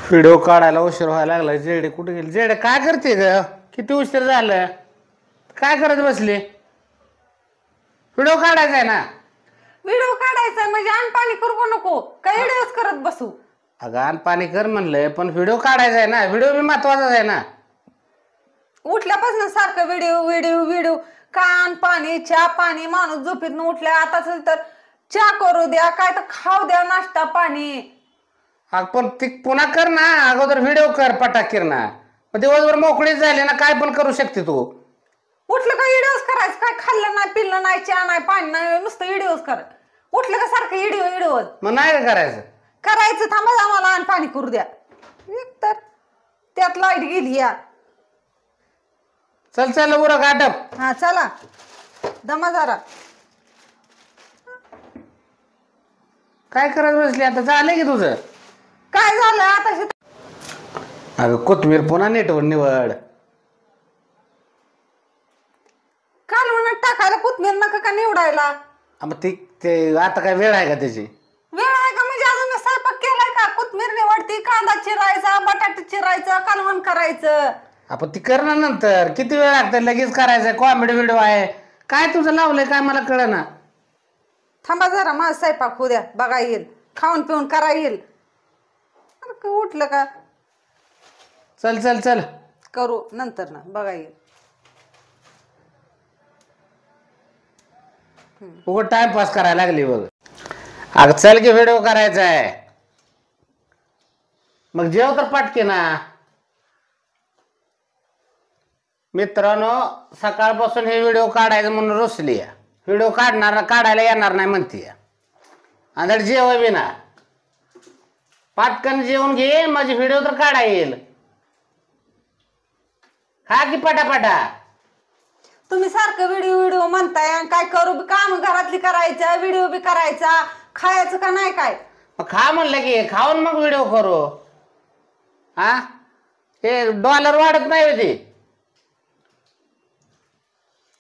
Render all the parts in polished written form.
Video काढायला उशीर व्हायला लागला. जेडे कुठे गेली? जेडे काय करते ग? किती उशीर झालं? काय करत बसली? व्हिडिओ काढायचा आहे ना? व्हिडिओ काढायचा म्हणजे अन्न पाणी करू नको, काय व्हिडिओच करत बसू? अगं अन्न पाणी कर म्हणलंय, पण व्हिडिओ काढायचा आहे ना. व्हिडिओ बी महत्वाचाच आहे ना. उठल्यापासून सारखं व्हिडिओ व्हिडिओ व्हिडिओ. कान पाणी चहा पाणी, माणूस झोपेतून उठल्या आता तर चहा करू द्या, काय तर खाऊ द्या, नाश्ता पाणी. पण ती पुन्हा कर ना, अगोदर व्हिडिओ कर पटाकीर ना. दिवसभर मोकळीच झाली ना, काय पण करू शकते तू. उठलं का व्हिडिओच करायचं? काय खाल्लं नाही पिल्लं नाही चहा नाही पाणी नाही, नुसतं व्हिडिओच कर. उठलं का सारखं व्हिडिओ व्हिडिओ. मग नाही का करायचं? करायचं. थांबा आम्हाला अन्न पाणी करू द्या. एक तर त्यात लाईट गेली या. चल चल उरक आटप. हा चला दमा जरा. काय करत बसली आता? झालं की तुझं? काय झालं आता? अगं कोथमीर पुन्हा नेटवर निवड. काल म्हणत टाकायला कोथमीर नका का निवडायला? मग ते आता काय वेळ आहे का त्याची? वेळ आहे का म्हणजे अजून मी स्वयंपाक केलाय का? कोथमीर निवडती, कांदा चिरायचा, बटाटे चिरायचं, कालवण करायचं. आपण ती कर ना नंतर. किती वेळ लागतं? लगेच करायचंय. कॉमेडी व्हिडिओ आहे काय तुझं लावलंय काय मला कळना. थांबा जरा, माझा स्वयंपाक होऊ द्या, बघा येईल, खाऊन पिऊन करा येईल. उठलं का? चल चल चल करू नंतर ना, बघा येईल. उगं टाइमपास करायला लागली बघ. अगं चल की व्हिडिओ करायचा आहे. मग जेव तर पाटके ना. मित्रांनो, सकाळपासून हे व्हिडिओ काढायचं म्हणून रुसली. व्हिडिओ काढायला येणार नाही म्हणते. आणि जेव बी ना. पाटकन जेवून घे, माझी व्हिडिओ तर काढा येईल. खा की पटापटा. तुम्ही सारखं व्हिडिओ व्हिडिओ म्हणताय, काय करू बी काम घरातली करायचं, व्हिडिओ बी करायचा, खायचं का नाही काय? खा म्हणलं की खाऊन मग व्हिडिओ करू. हा हे डॉलर वाढत नाही होती.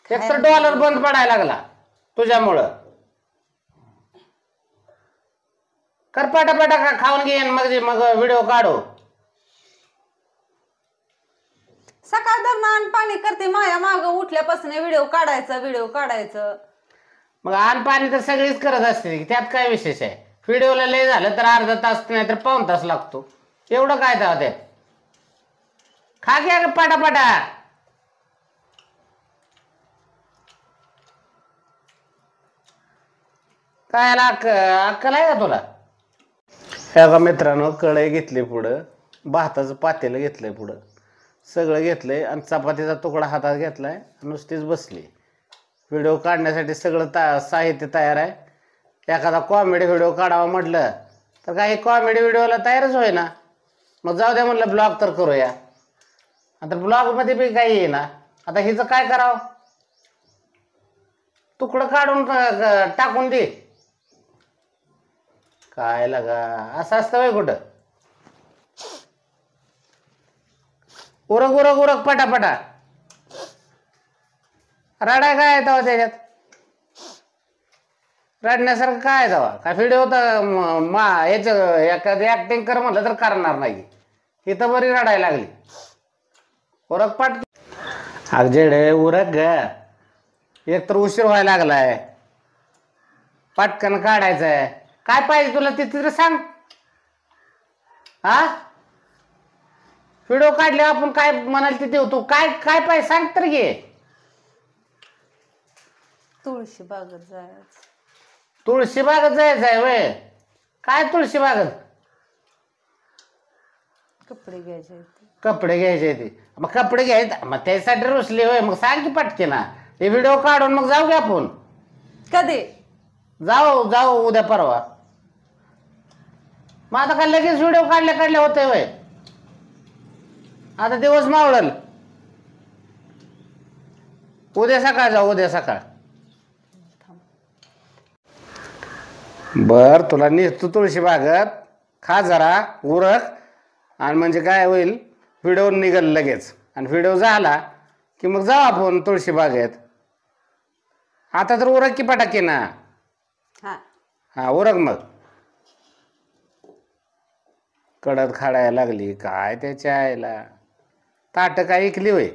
एक तर डॉलर बंद पडायला लागला तुझ्यामुळं. कर पटापटा खाऊन घेईन मग व्हिडिओ काढू. सकाळ दरम्यान पाणी करते माया माग उठल्यापासून व्हिडिओ काढायचं. मग आण पाणी तर सगळीच करत असते, त्यात काय विशेष आहे? व्हिडिओला लय झालं तर अर्धा तास नाही तर पाऊण तास लागतो. एवढं काय त्यात? खा घ्या ग पटापटा. काय अक्कल आहे का तुला? हे का मित्रांनो, कढई घेतली पुढं, भाताचं पातेलं घेतलंय पुढं, सगळं घेतलंय आणि चपातीचा तुकडा हातात घेतलाय, नुसतीच बसली. व्हिडिओ काढण्यासाठी सगळं साहित्य तयार आहे. एखादा कॉमेडी व्हिडिओ काढावा म्हटलं तर काही कॉमेडी व्हिडिओला तयारच होय ना. मग जाऊ द्या म्हटलं ब्लॉग तर करूया. आता ब्लॉगमध्ये बी काही येईना. आता हिचं काय करावं? तुकडं काढून टाकून दे. काय लगा असं असतं वय कुठं? उरक उरक उरक पटापटा. रडाय काय आहे तेव्हा त्याच्यात? रडण्यासारखं काय आहे तेव्हा? काय व्हिडिओ तर एखादी ऍक्टिंग कर म्हटलं तर करणार नाही. इथं बरी रडायला लागली. उरक पाट. अगजेडे उरक ग. एक तर उशीर व्हायला लागलाय. पटकन काढायचंय. काय पाहिजे तुला ते तिथं सांग. हा व्हिडिओ काढले आपण काय म्हणाल ते देऊ. तू काय काय पाहिजे सांग तर घे. तुळशी बागत जायचं. तुळशी बागत जायचंय वय? काय तुळशी बागत? कपडे घ्यायचे. कपडे घ्यायचे ते. मग कपडे घ्यायचे मग त्यासाठी रुसले होय. मग सांग की पटके ना. हे व्हिडिओ काढून मग जाऊ घ्या आपण. कधी जाऊ उद्या परवा. मग आता काय लगेच व्हिडिओ काढल्या होते वय? आता दिवस मावळल. उद्या सकाळ जाऊ. उद्या सकाळ. बर तुला निघतो तुळशी बागत. खा जरा उरक. आणि म्हणजे काय होईल, व्हिडिओ निघल लगेच. आणि व्हिडिओ झाला की मग जाऊ आपण तुळशी बागेत. आता तर उरक की पटाके ना. हा उरक मग. कडत खाडायला लागली काय त्याच्या आईला. ताट काय ऐकली होय